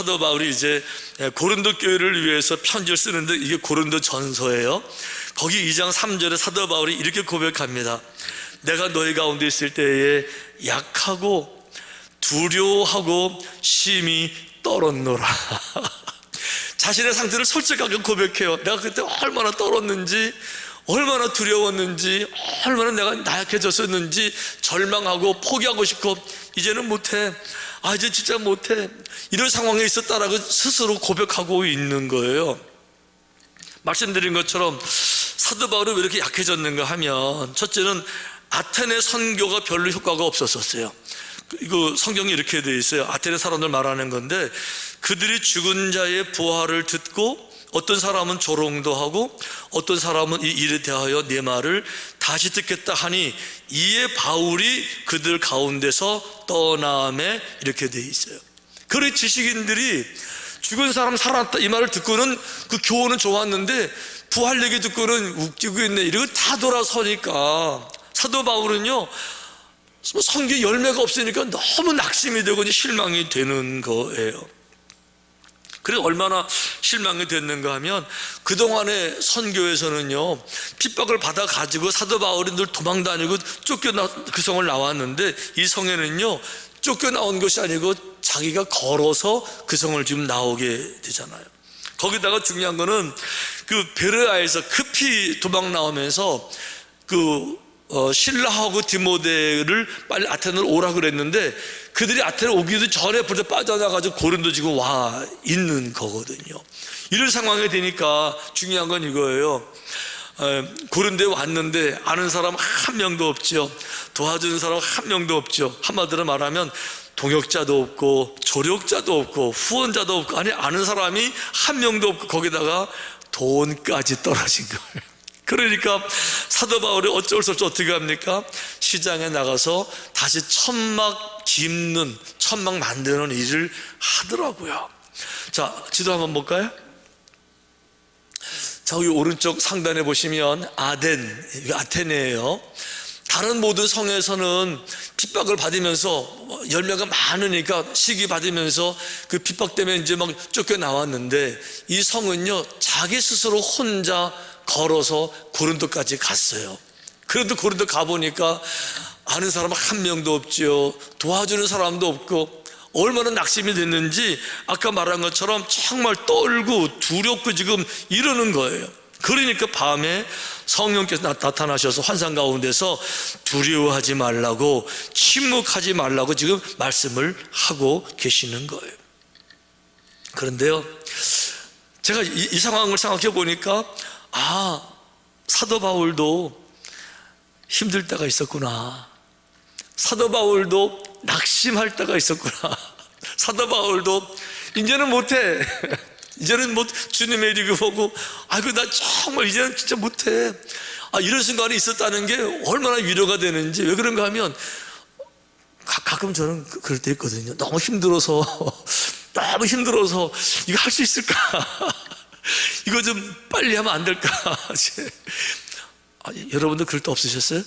사도 바울이 이제 고린도 교회를 위해서 편지를 쓰는데 이게 고린도 전서예요. 거기 2장 3절에 사도 바울이 이렇게 고백합니다. 내가 너희 가운데 있을 때에 약하고 두려워하고 심히 떨었노라. 자신의 상태를 솔직하게 고백해요. 내가 그때 얼마나 떨었는지, 얼마나 두려웠는지, 얼마나 내가 나약해졌었는지, 절망하고 포기하고 싶고 이제는 못해, 이제 진짜 못해, 이런 상황에 있었다라고 스스로 고백하고 있는 거예요. 말씀드린 것처럼 사도 바울이 왜 이렇게 약해졌는가 하면, 첫째는 아테네 선교가 별로 효과가 없었어요. 이거 성경이 이렇게 되어 있어요. 아테네 사람들 말하는 건데, 그들이 죽은 자의 부활을 듣고 어떤 사람은 조롱도 하고 어떤 사람은 이 일에 대하여 내 말을 다시 듣겠다 하니 이에 바울이 그들 가운데서 떠남에, 이렇게 되어 있어요. 그래 지식인들이 죽은 사람 살아났다 이 말을 듣고는 그 교훈은 좋았는데 부활 얘기 듣고는 웃기고 있네, 이러고 다 돌아서니까 사도 바울은요 성경에 열매가 없으니까 너무 낙심이 되고 실망이 되는 거예요. 그래 얼마나 실망이 됐는가 하면, 그동안의 선교에서는요 핍박을 받아가지고 사도 바울이 늘 도망다니고 쫓겨나 그 성을 나왔는데, 이 성에는요 쫓겨나온 것이 아니고 자기가 걸어서 그 성을 지금 나오게 되잖아요. 거기다가 중요한 거는 그 베레아에서 급히 도망 나오면서 실라하고 디모데를 빨리 아테네로 오라 그랬는데, 그들이 아테네 오기도 전에 벌써 빠져나가지고 고린도 지금 와 있는 거거든요. 이런 상황이 되니까 중요한 건 이거예요. 고린도에 왔는데 아는 사람 한 명도 없죠. 도와주는 사람 한 명도 없죠. 한마디로 말하면 동역자도 없고 조력자도 없고 후원자도 없고, 아는 사람이 한 명도 없고 거기다가 돈까지 떨어진 거예요. 그러니까 사도 바울이 어쩔 수 없이 어떻게 합니까? 시장에 나가서 다시 천막 깁는, 천막 만드는 일을 하더라고요. 자, 지도 한번 볼까요? 자, 여기 오른쪽 상단에 보시면 아테네예요. 다른 모든 성에서는 핍박을 받으면서 열매가 많으니까 시기 받으면서 그 핍박 때문에 이제 막 쫓겨나왔는데, 이 성은요 자기 스스로 혼자 걸어서 고린도까지 갔어요. 그런데 고린도 가보니까 아는 사람 한 명도 없지요. 도와주는 사람도 없고, 얼마나 낙심이 됐는지 아까 말한 것처럼 정말 떨고 두렵고 지금 이러는 거예요. 그러니까 밤에 성령께서 나타나셔서 환상 가운데서 두려워하지 말라고, 침묵하지 말라고 지금 말씀을 하고 계시는 거예요. 그런데요 제가 이 상황을 생각해 보니까, 사도 바울도 힘들 때가 있었구나. 사도 바울도 낙심할 때가 있었구나. 사도 바울도 이제는 못해. 이제는 주님의 이름을 보고 나 정말 이제는 진짜 못해. 이런 순간이 있었다는 게 얼마나 위로가 되는지. 왜 그런가 하면 가끔 저는 그럴 때 있거든요. 너무 힘들어서 이거 할 수 있을까? 이거 좀 빨리 하면 안 될까? 여러분들 그럴 때 없으셨어요?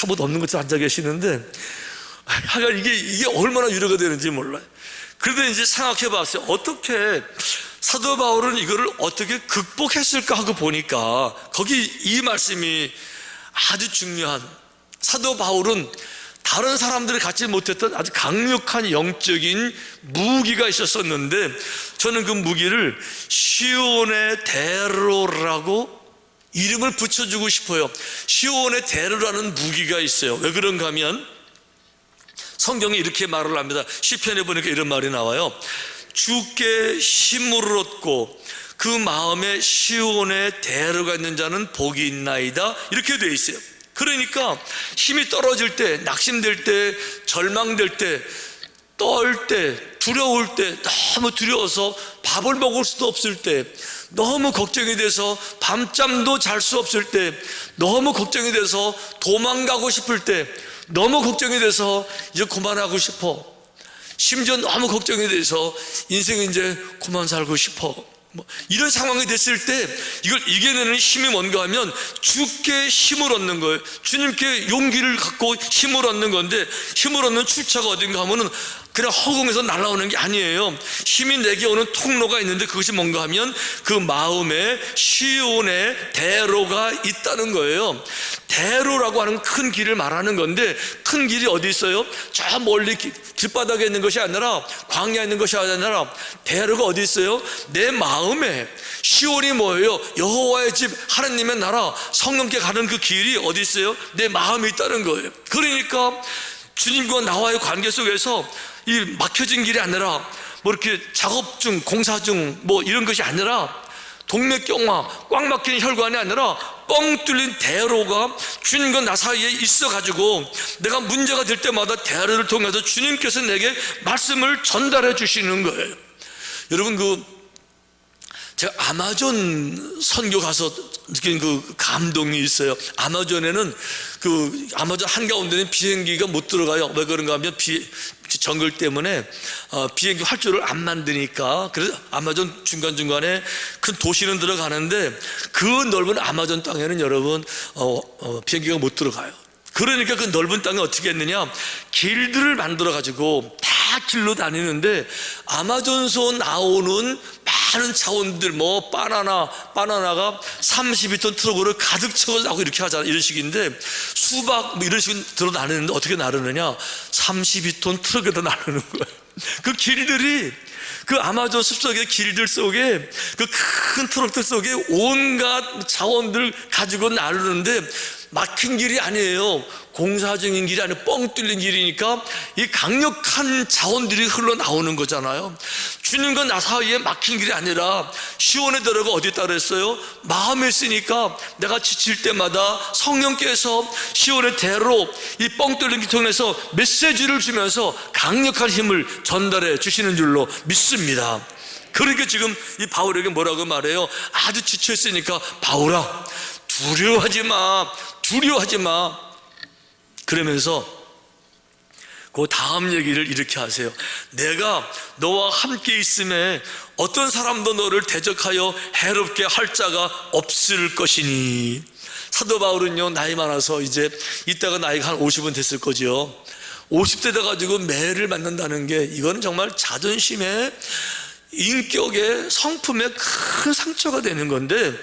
아무도 없는 것처럼 앉아 계시는데, 하여간 이게 얼마나 위로가 되는지 몰라요. 그런데 이제 생각해 봤어요. 어떻게 사도 바울은 이거를 어떻게 극복했을까 하고 보니까 거기 이 말씀이 아주 중요한, 사도 바울은 다른 사람들이 갖지 못했던 아주 강력한 영적인 무기가 있었었는데, 저는 그 무기를 시온의 대로라고 이름을 붙여주고 싶어요. 시온의 대로라는 무기가 있어요. 왜 그런가 하면 성경이 이렇게 말을 합니다. 시편에 보니까 이런 말이 나와요. 주께 힘을 얻고 그 마음에 시온의 대로가 있는 자는 복이 있나이다, 이렇게 되어 있어요. 그러니까 힘이 떨어질 때, 낙심될 때, 절망될 때, 떨 때, 두려울 때, 너무 두려워서 밥을 먹을 수도 없을 때, 너무 걱정이 돼서 밤잠도 잘 수 없을 때, 너무 걱정이 돼서 도망가고 싶을 때, 너무 걱정이 돼서 이제 그만하고 싶어, 심지어 너무 걱정이 돼서 인생 이제 그만 살고 싶어, 이런 상황이 됐을 때 이걸 이겨내는 힘이 뭔가 하면 주께 힘을 얻는 거예요. 주님께 용기를 갖고 힘을 얻는 건데, 힘을 얻는 출처가 어딘가 하면은 그냥 허공에서 날아오는 게 아니에요. 힘이 내게 오는 통로가 있는데 그것이 뭔가 하면 그 마음에 시온의 대로가 있다는 거예요. 대로라고 하는 큰 길을 말하는 건데, 큰 길이 어디 있어요? 저 멀리 길바닥에 있는 것이 아니라, 광야에 있는 것이 아니라 대로가 어디 있어요? 내 마음에. 시온이 뭐예요? 여호와의 집, 하나님의 나라, 성령께 가는 그 길이 어디 있어요? 내 마음에 있다는 거예요. 그러니까 주님과 나와의 관계 속에서 이 막혀진 길이 아니라, 뭐 이렇게 작업 중, 공사 중, 뭐 이런 것이 아니라, 동맥경화, 꽉 막힌 혈관이 아니라 뻥 뚫린 대로가 주님과 나 사이에 있어가지고 내가 문제가 될 때마다 대로를 통해서 주님께서 내게 말씀을 전달해 주시는 거예요. 여러분, 제가 아마존 선교 가서 느낀 그 감동이 있어요. 아마존에는 아마존 한가운데는 비행기가 못 들어가요. 왜 그런가 하면 정글 때문에 비행기 활주를 안 만드니까. 그래서 아마존 중간중간에 큰 도시는 들어가는데 그 넓은 아마존 땅에는 여러분 비행기가 못 들어가요. 그러니까 그 넓은 땅에 어떻게 했느냐, 길들을 만들어 가지고 다 길로 다니는데 아마존서 나오는 많은 자원들, 뭐 바나나가 32톤 트럭으로 가득 채워 나오고 이렇게 하잖아. 이런 식인데 수박 뭐 이런 식으로 들어 나르는데 어떻게 나르느냐, 32톤 트럭에다 나르는 거예요. 그 길들이, 그 아마존 숲속의 길들 속에, 그 큰 트럭들 속에 온갖 자원들 가지고 나르는데 막힌 길이 아니에요. 공사 중인 길이 아니라 뻥 뚫린 길이니까 이 강력한 자원들이 흘러나오는 거잖아요. 주님과 나 사이에 막힌 길이 아니라 시온의 대로가 어디 있다 그랬어요? 마음에 있으니까 내가 지칠 때마다 성령께서 시온의 대로, 이 뻥 뚫린 길 통해서 메시지를 주면서 강력한 힘을 전달해 주시는 줄로 믿습니다. 그러니까 지금 이 바울에게 뭐라고 말해요? 아주 지쳐있으니까 바울아, 두려워하지 마. 그러면서 그 다음 얘기를 이렇게 하세요. 내가 너와 함께 있음에 어떤 사람도 너를 대적하여 해롭게 할 자가 없을 것이니. 사도 바울은요, 나이 많아서 이제 이따가 나이가 한 50은 됐을 거죠. 50대 돼가지고 매를 만난다는 게, 이거는 정말 자존심에, 인격의 성품에 큰 상처가 되는 건데,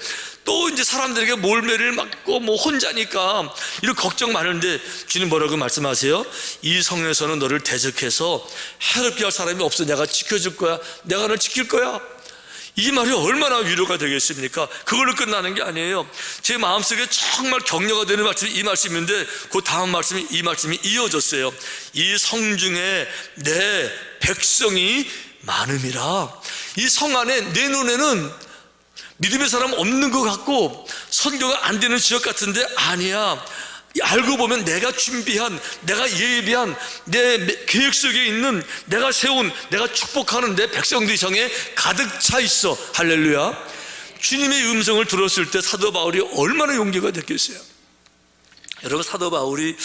또 이제 사람들에게 몰매를 맞고 뭐 혼자니까 이런 걱정 많은데 주님 뭐라고 말씀하세요? 이 성에서는 너를 대적해서 해롭게 할 사람이 없어. 내가 지켜줄 거야. 내가 너를 지킬 거야. 이 말이 얼마나 위로가 되겠습니까? 그걸로 끝나는 게 아니에요. 제 마음속에 정말 격려가 되는 말씀이 이 말씀인데, 그 다음 말씀이, 이 말씀이 이어졌어요. 이 성 중에 내 백성이 많음이라. 이 성 안에 내 눈에는 믿음의 사람 없는 것 같고 선교가 안 되는 지역 같은데 아니야. 알고 보면 내가 준비한, 내가 예비한, 내 계획 속에 있는, 내가 세운, 내가 축복하는 내 백성들이 성에 가득 차 있어. 할렐루야. 주님의 음성을 들었을 때 사도 바울이 얼마나 용기가 됐겠어요. 여러분, 사도 바울이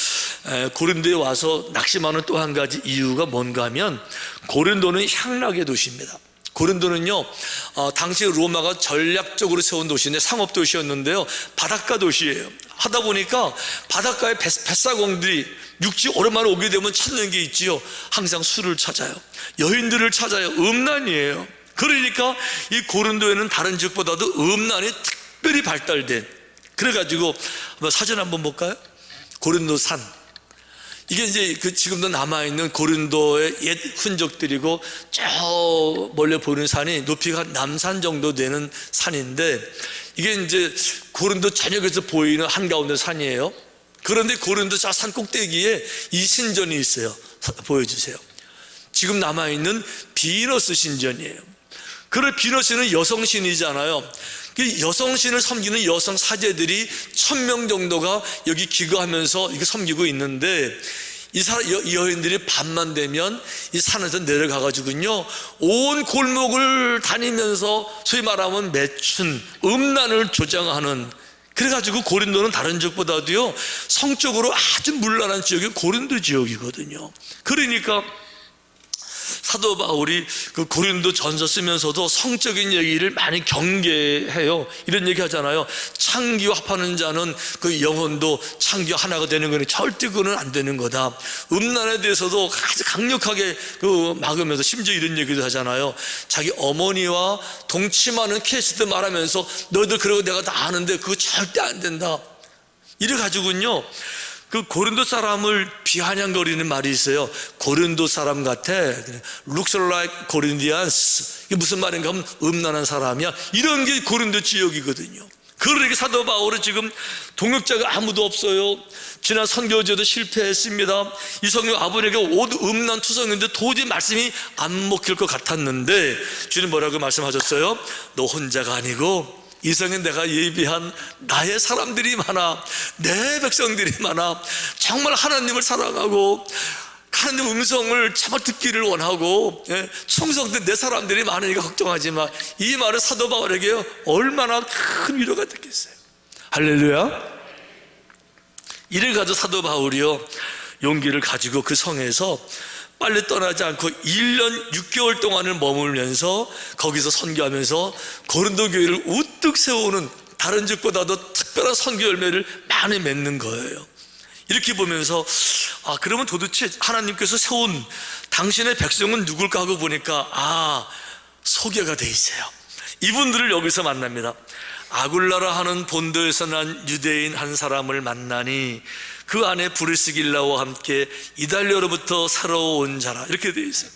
고린도에 와서 낙심하는 또 한 가지 이유가 뭔가 하면, 고린도는 향락의 도시입니다. 고린도는요, 당시 로마가 전략적으로 세운 도시인데 상업 도시였는데요, 바닷가 도시예요. 하다 보니까 바닷가에 뱃사공들이 육지 오랜만에 오게 되면 찾는 게 있지요. 항상 술을 찾아요. 여인들을 찾아요. 음란이에요. 그러니까 이 고린도에는 다른 지역보다도 음란이 특별히 발달된, 그래가지고 한번 사진 한번 볼까요? 고린도 산. 이게 이제 지금도 남아있는 고린도의 옛 흔적들이고, 저 멀리 보이는 산이 높이가 남산 정도 되는 산인데, 이게 이제 고린도 전역에서 보이는 한가운데 산이에요. 그런데 고린도 저 산 꼭대기에 이 신전이 있어요. 보여주세요. 지금 남아있는 비너스 신전이에요. 그래, 비너스는 여성신이잖아요. 여성신을 섬기는 여성 사제들이 1000명 정도가 여기 기거하면서 이렇게 섬기고 있는데, 이 여인들이 밤만 되면 이 산에서 내려가가지고요, 온 골목을 다니면서 소위 말하면 매춘, 음란을 조장하는, 그래가지고 고린도는 다른 지역보다도요 성적으로 아주 문란한 지역이 고린도 지역이거든요. 그러니까 사도 바울이 그 고린도 전서 쓰면서도 성적인 얘기를 많이 경계해요. 이런 얘기 하잖아요. 창기와 합하는 자는 그 영혼도 창기와 하나가 되는 거니 절대 그거는 안 되는 거다. 음란에 대해서도 아주 강력하게 그 막으면서 심지어 이런 얘기도 하잖아요. 자기 어머니와 동침하는 케이스도 말하면서 너희들 그러고 내가 다 아는데 그거 절대 안 된다. 이래 가지고는요, 그 고린도 사람을 비아냥거리는 말이 있어요. 고린도 사람 같아. Looks like Corinthians. 이게 무슨 말인가 하면 음란한 사람이야. 이런 게 고린도 지역이거든요. 그러니까 사도 바울은 지금 동역자가 아무도 없어요. 지난 선교제도 실패했습니다. 이 성령 아버지에게 모두 음란투성인데 도저히 말씀이 안 먹힐 것 같았는데 주님 뭐라고 말씀하셨어요? 너 혼자가 아니고 이성에 내가 예비한 나의 사람들이 많아, 내 백성들이 많아. 정말 하나님을 사랑하고 하나님 음성을 참아 듣기를 원하고 충성된 내 사람들이 많으니까 걱정하지 마. 이 말은 사도 바울에게 얼마나 큰 위로가 됐겠어요. 할렐루야. 이를 가지고 사도 바울이요, 용기를 가지고 그 성에서 빨리 떠나지 않고 1년 6개월 동안을 머물면서 거기서 선교하면서 고린도 교회를 우뚝 세우는, 다른 집보다도 특별한 선교 열매를 많이 맺는 거예요. 이렇게 보면서 그러면 도대체 하나님께서 세운 당신의 백성은 누굴까 하고 보니까 소개가 돼 있어요. 이분들을 여기서 만납니다. 아굴라라 하는 본도에서 난 유대인 한 사람을 만나니 그 안에 브리스길라와 함께 이달리아로부터 살아온 자라. 이렇게 되어 있어요.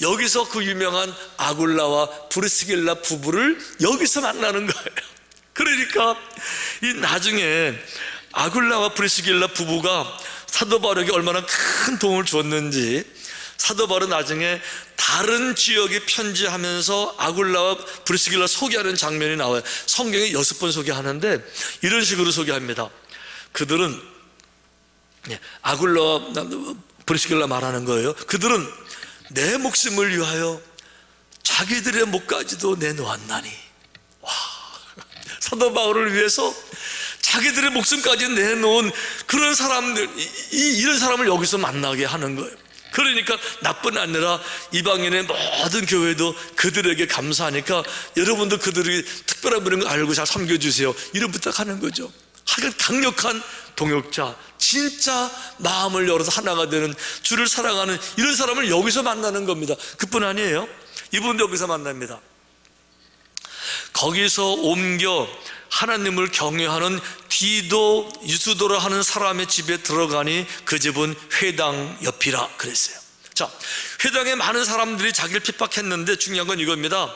여기서 그 유명한 아굴라와 브리스길라 부부를 여기서 만나는 거예요. 그러니까 이 나중에 아굴라와 브리스길라 부부가 사도 바울에게 얼마나 큰 도움을 주었는지, 사도 바울은 나중에 다른 지역에 편지하면서 아굴라와 브리스길라 소개하는 장면이 나와요. 성경에 6번 소개하는데 이런 식으로 소개합니다. 그들은 아굴라와 브리스길라 말하는 거예요. 그들은 내 목숨을 위하여 자기들의 목까지도 내놓았나니. 사도 바울을 위해서 자기들의 목숨까지 내놓은 그런 사람들, 이런 사람을 여기서 만나게 하는 거예요. 그러니까 나뿐 아니라 이방인의 모든 교회도 그들에게 감사하니까 여러분도 그들이 특별한 분인 거 알고 잘 섬겨주세요, 이런 부탁하는 거죠. 하여간 강력한 동역자, 진짜 마음을 열어서 하나가 되는, 주를 사랑하는 이런 사람을 여기서 만나는 겁니다. 그뿐 아니에요. 이분도 여기서 만납니다. 거기서 옮겨 하나님을 경외하는 디도, 유수도라 하는 사람의 집에 들어가니 그 집은 회당 옆이라 그랬어요. 자, 회당에 많은 사람들이 자기를 핍박했는데 중요한 건 이겁니다.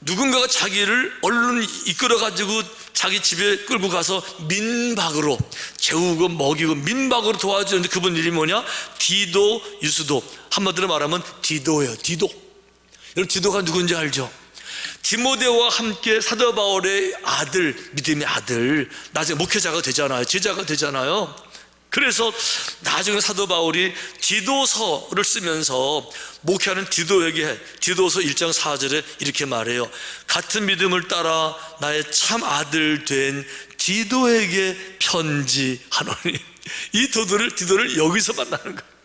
누군가가 자기를 얼른 이끌어가지고 자기 집에 끌고 가서 민박으로 재우고 먹이고 민박으로 도와주는데 그분 이름이 뭐냐? 디도, 유수도. 한마디로 말하면 디도예요. 디도. 여러분, 디도가 누군지 알죠? 디모데와 함께 사도 바울의 아들, 믿음의 아들, 나중에 목회자가 되잖아요. 제자가 되잖아요. 그래서 나중에 사도 바울이 디도서를 쓰면서 목회하는 디도에게 디도서 1장 4절에 이렇게 말해요. 같은 믿음을 따라 나의 참 아들 된 디도에게 편지하노니. 이 디도를 여기서 만나는 거예요.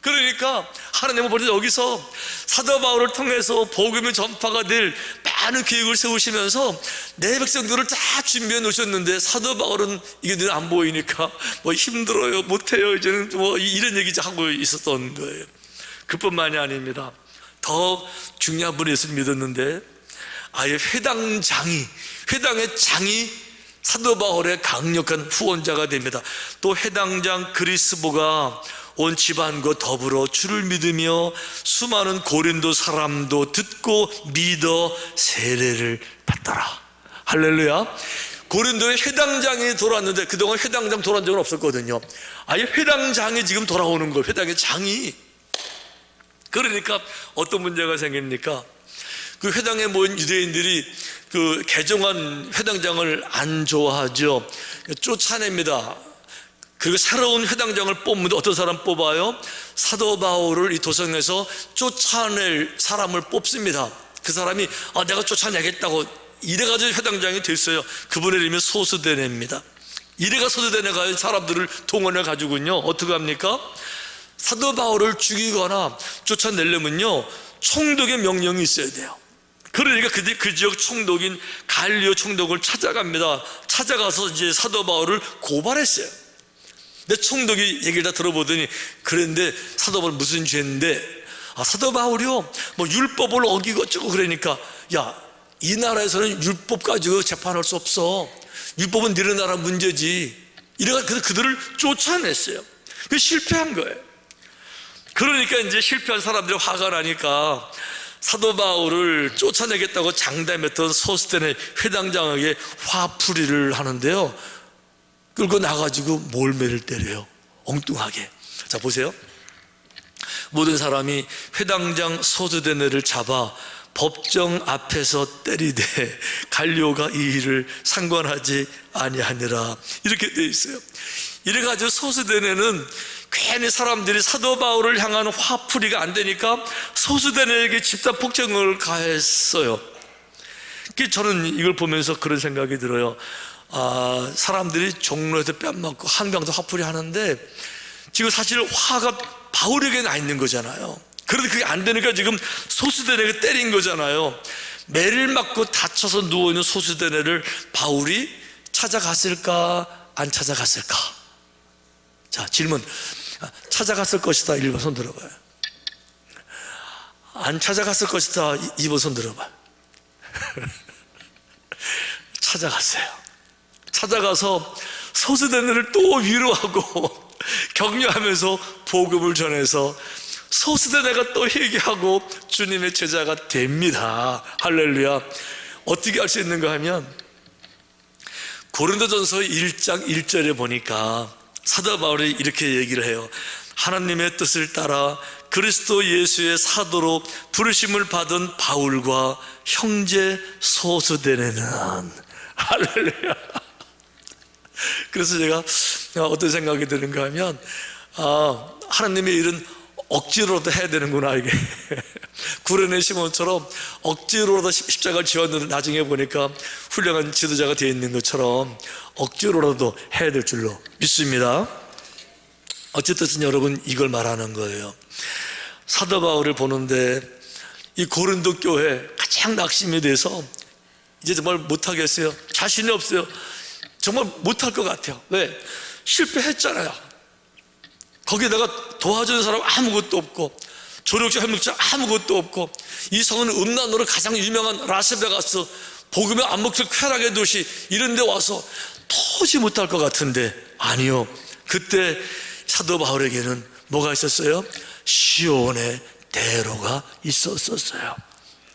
그러니까 하나님은 벌써 여기서 사도 바울을 통해서 복음의 전파가 될 많은 계획을 세우시면서 내 백성들을 다 준비해 놓으셨는데 사도 바울은 이게 눈에 안 보이니까 힘들어요, 못해요, 이제는 이런 얘기 하고 있었던 거예요. 그뿐만이 아닙니다. 더 중요한 분이 있을 믿었는데 아예 회당의 장이 사도 바울의 강력한 후원자가 됩니다. 또 회당장 그리스보가 온 집안과 더불어 주를 믿으며 수많은 고린도 사람도 듣고 믿어 세례를 받더라. 할렐루야. 고린도에 회당장이 돌아왔는데 그동안 회당장 돌아온 적은 없었거든요. 아예 회당장이 지금 돌아오는 거예요. 회당의 장이. 그러니까 어떤 문제가 생깁니까? 그 회당에 모인 유대인들이 그 개종한 회당장을 안 좋아하죠. 쫓아냅니다. 그리고 새로운 회당장을 뽑는데 어떤 사람 뽑아요? 사도 바울을 이 도성에서 쫓아낼 사람을 뽑습니다. 그 사람이 내가 쫓아내겠다고 이래가지고 회당장이 됐어요. 그분의 이름이 소스데네입니다. 이래가 소스데네가 사람들을 동원해 가지고요 어떻게 합니까? 사도 바울을 죽이거나 쫓아내려면요 총독의 명령이 있어야 돼요. 그러니까 그 지역 총독인 갈리오 총독을 찾아갑니다. 찾아가서 이제 사도 바울을 고발했어요. 근데 총독이 얘기를 다 들어보더니, 그런데 사도 바울 무슨 죄인데, 사도 바울이요 뭐 율법을 어기고 어쩌고 그러니까, 야, 이 나라에서는 율법 가지고 재판할 수 없어. 율법은 너네 나라 문제지. 이래서 그들을 쫓아냈어요. 그 실패한 거예요. 그러니까 이제 실패한 사람들이 화가 나니까 사도 바울을 쫓아내겠다고 장담했던 소스테네 회당장에게 화풀이를 하는데요, 끌고 나가지고 몰매를 때려요. 엉뚱하게. 자, 보세요. 모든 사람이 회당장 소스테네를 잡아 법정 앞에서 때리되 갈리오가 이 일을 상관하지 아니하니라, 이렇게 되어 있어요. 이래가지고 소스테네는 괜히 사람들이 사도 바울을 향한 화풀이가 안 되니까 소스테네에게 집단 폭행을 가했어요. 저는 이걸 보면서 그런 생각이 들어요. 사람들이 종로에서 뺨 맞고 한강도 화풀이 하는데, 지금 사실 화가 바울에게 나 있는 거잖아요. 그런데 그게 안 되니까 지금 소스테네에게 때린 거잖아요. 매를 맞고 다쳐서 누워있는 소스테네를 바울이 찾아갔을까 안 찾아갔을까? 자, 질문. 찾아갔을 것이다 1번 손 들어봐요. 안 찾아갔을 것이다 2번 손 들어봐요. 찾아갔어요. 찾아가서 소스테네를 또 위로하고 격려하면서 복음을 전해서 소스테네가 또 회개하고 주님의 제자가 됩니다. 할렐루야. 어떻게 할 수 있는가 하면, 고린도전서 1장 1절에 보니까 사도 바울이 이렇게 얘기를 해요. 하나님의 뜻을 따라 그리스도 예수의 사도로 부르심을 받은 바울과 형제 소스테네는, 할렐루야. 그래서 제가 어떤 생각이 드는가 하면, 하나님의 일은 억지로라도 해야 되는구나, 이게. 구레네 시몬처럼 억지로라도 십자가를 지었는데 나중에 보니까 훌륭한 지도자가 되어 있는 것처럼 억지로라도 해야 될 줄로 믿습니다. 어쨌든 여러분, 이걸 말하는 거예요. 사도 바울을 보는데 이 고린도 교회 가장 낙심이 돼서 이제 정말 못하겠어요. 자신이 없어요. 정말 못할 것 같아요. 왜? 실패했잖아요. 거기다가 도와주는 사람 아무것도 없고, 조력자 협력자 아무것도 없고, 이 성은 음란으로 가장 유명한 라스베가스, 복음의 암묵적 쾌락의 도시, 이런 데 와서 도저히 못할 것 같은데, 아니요. 그때 사도 바울에게는 뭐가 있었어요? 시온의 대로가 있었어요.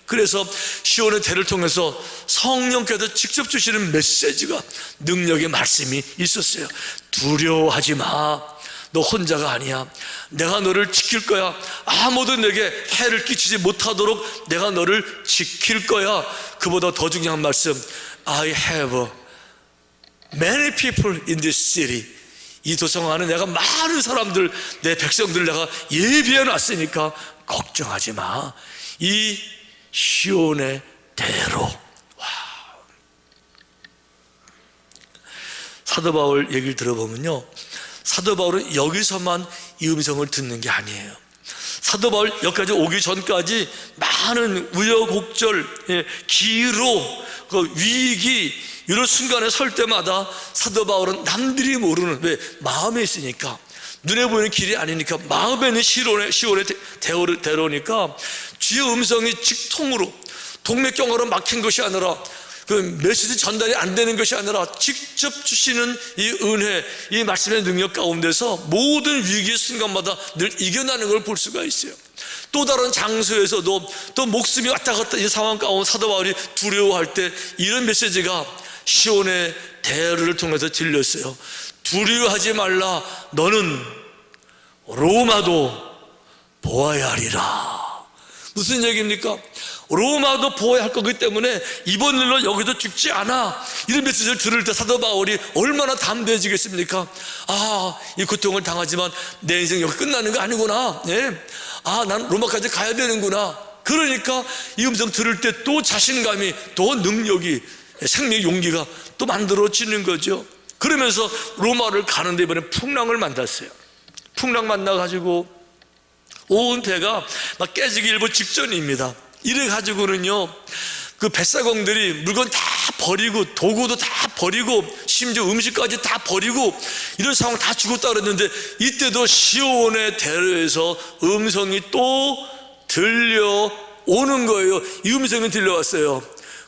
그래서 시온의 대를 통해서 성령께서 직접 주시는 메시지가, 능력의 말씀이 있었어요. 두려워하지 마. 너 혼자가 아니야. 내가 너를 지킬 거야. 아무도 내게 해를 끼치지 못하도록 내가 너를 지킬 거야. 그보다 더 중요한 말씀, I have many people in this city. 이 도성 안에 내가 많은 사람들, 내 백성들을 내가 예비해 놨으니까 걱정하지 마. 이 시온의 대로. 와. 사도 바울 얘기를 들어보면요, 사도 바울은 여기서만 이 음성을 듣는 게 아니에요. 사도 바울 여기까지 오기 전까지 많은 우여곡절, 기로, 위기, 이런 순간에 설 때마다 사도 바울은 남들이 모르는, 왜? 마음에 있으니까, 눈에 보이는 길이 아니니까, 마음에 있는 시온의 대로니까 주의 음성이 직통으로, 동맥경화로 막힌 것이 아니라, 그 메시지 전달이 안 되는 것이 아니라 직접 주시는 이 은혜, 이 말씀의 능력 가운데서 모든 위기의 순간마다 늘 이겨나는 걸 볼 수가 있어요. 또 다른 장소에서도 또 목숨이 왔다 갔다 이 상황 가운데 사도 바울이 두려워할 때 이런 메시지가 시온의 대로를 통해서 들렸어요. 두려워하지 말라. 너는 로마도 보아야 하리라. 무슨 얘기입니까? 로마도 보아야 할 거기 때문에 이번 일로 여기도 죽지 않아. 이런 메시지를 들을 때 사도 바울이 얼마나 담대해지겠습니까? 이 고통을 당하지만 내 인생 여기 끝나는 거 아니구나. 난 로마까지 가야 되는구나. 그러니까 이 음성 들을 때 또 자신감이, 또 능력이, 생명의 용기가 또 만들어지는 거죠. 그러면서 로마를 가는데 이번에 풍랑을 만났어요. 풍랑 만나가지고 온 배가 막 깨지기 일보 직전입니다. 이래 가지고는요, 그 뱃사공들이 물건 다 버리고 도구도 다 버리고 심지어 음식까지 다 버리고 이런 상황 다 죽었다 그랬는데, 이때도 시온의 대로에서 음성이 또 들려오는 거예요. 이 음성이 들려왔어요.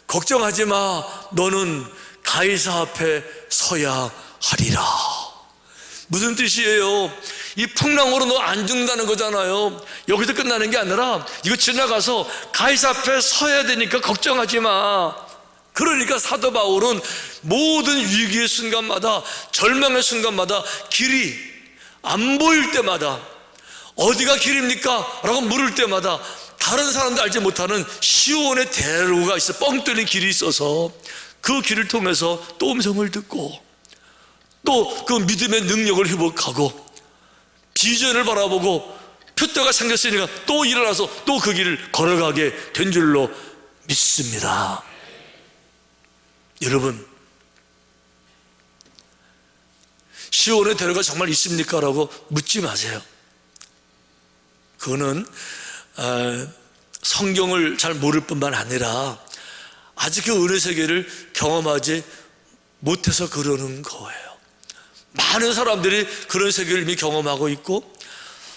걱정하지 마, 너는 가이사 앞에 서야 하리라. 무슨 뜻이에요? 이 풍랑으로 너 안 죽는다는 거잖아요. 여기서 끝나는 게 아니라 이거 지나가서 가이사 앞에 서야 되니까 걱정하지 마. 그러니까 사도 바울은 모든 위기의 순간마다, 절망의 순간마다, 길이 안 보일 때마다, 어디가 길입니까? 라고 물을 때마다 다른 사람도 알지 못하는 시온의 대로가 있어, 뻥 뚫린 길이 있어서 그 길을 통해서 또 음성을 듣고 또 그 믿음의 능력을 회복하고 비전을 바라보고 표대가 생겼으니까 또 일어나서 또 그 길을 걸어가게 된 줄로 믿습니다. 여러분, 시온의 대로가 정말 있습니까? 라고 묻지 마세요. 그거는 성경을 잘 모를 뿐만 아니라 아직 그 은혜 세계를 경험하지 못해서 그러는 거예요. 많은 사람들이 그런 세계를 이미 경험하고 있고,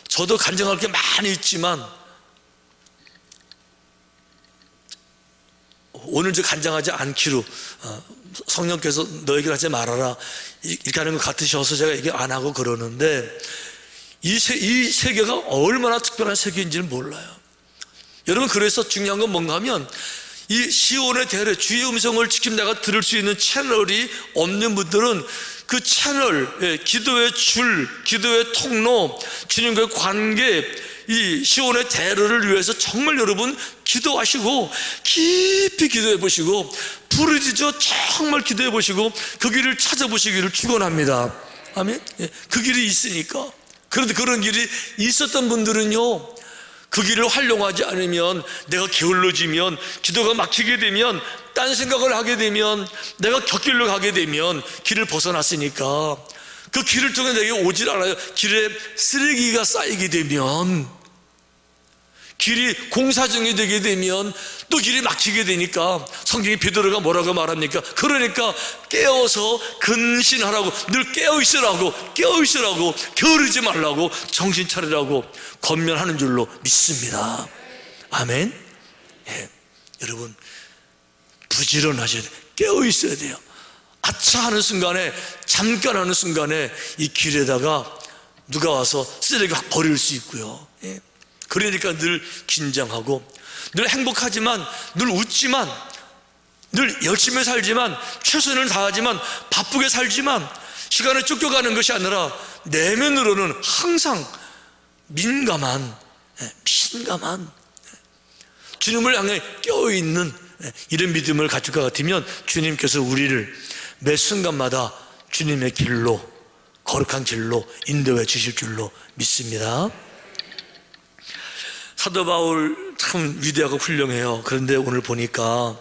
저도 간증할 게 많이 있지만 오늘 저 간증하지 않기로 성령께서 너에게 하지 말아라 이렇게 하는 것 같으셔서 제가 얘기 안 하고 그러는데, 이 세계가 얼마나 특별한 세계인지는 몰라요. 여러분, 그래서 중요한 건 뭔가 하면 이 시온의 대로, 주의 음성을 지금 내가 들을 수 있는 채널이 없는 분들은 그 채널, 기도의 줄, 기도의 통로, 주님과의 관계, 이 시온의 대로를 위해서 정말 여러분 기도하시고 깊이 기도해 보시고 부르짖어 정말 기도해 보시고 그 길을 찾아보시기를 축원합니다. 아멘. 그 길이 있으니까. 그런데 그런 길이 있었던 분들은요, 그 길을 활용하지 않으면, 내가 게을러지면, 기도가 막히게 되면, 딴 생각을 하게 되면, 내가 곁길로 가게 되면 길을 벗어났으니까 그 길을 통해 내게 오질 않아요. 길에 쓰레기가 쌓이게 되면, 길이 공사정이 되게 되면 또 길이 막히게 되니까 성경이 베드로가 뭐라고 말합니까? 그러니까 깨어서 근신하라고, 늘 깨어있으라고, 게으르지 말라고, 정신 차리라고 권면하는 줄로 믿습니다. 아멘. 여러분, 부지런하셔야 돼요. 깨어있어야 돼요. 아차 하는 순간에, 잠깐 하는 순간에 이 길에다가 누가 와서 쓰레기 확 버릴 수 있고요. 그러니까 늘 긴장하고, 늘 행복하지만, 늘 웃지만, 늘 열심히 살지만, 최선을 다하지만, 바쁘게 살지만, 시간을 쫓겨가는 것이 아니라 내면으로는 항상 민감한 주님을 향해 깨어있는 이런 믿음을 가질 것 같으면 주님께서 우리를 매 순간마다 주님의 길로, 거룩한 길로 인도해 주실 줄로 믿습니다. 사도 바울 참 위대하고 훌륭해요. 그런데 오늘 보니까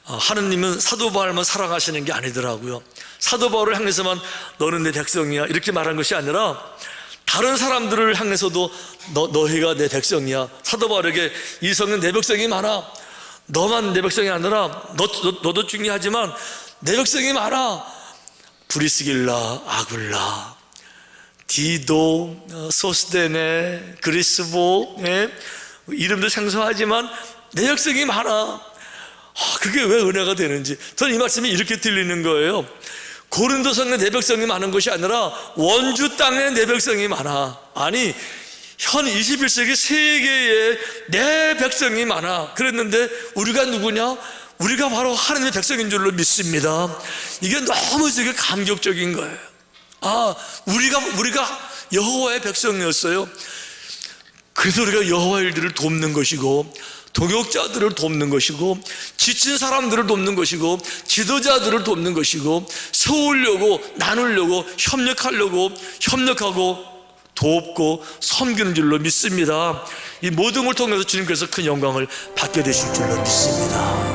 하느님은 사도 바울만 사랑하시는 게 아니더라고요. 사도 바울을 향해서만 너는 내 백성이야 이렇게 말한 것이 아니라 다른 사람들을 향해서도 너희가 내 백성이야. 사도 바울에게 이 성은 내 백성이 많아. 너만 내 백성이 아니라 너도 중요하지만 내 백성이 많아. 브리스길라, 아굴라, 디도, 소스데네, 그리스보, 이름도 생소하지만 내 백성이 많아. 그게 왜 은혜가 되는지 저는 이 말씀이 이렇게 들리는 거예요. 고린도 성에 내 백성이 많은 것이 아니라 원주 땅에 내 백성이 많아. 아니, 현 21세기 세계에 내 백성이 많아. 그랬는데 우리가 누구냐? 우리가 바로 하나님의 백성인 줄로 믿습니다. 이게 너무 되게 감격적인 거예요. 우리가 여호와의 백성이었어요. 그래서 우리가 여호와의 일들을 돕는 것이고, 동역자들을 돕는 것이고, 지친 사람들을 돕는 것이고, 지도자들을 돕는 것이고, 세우려고, 나누려고, 협력하고 돕고 섬기는 줄로 믿습니다. 이 모든 걸 통해서 주님께서 큰 영광을 받게 되실 줄로 믿습니다.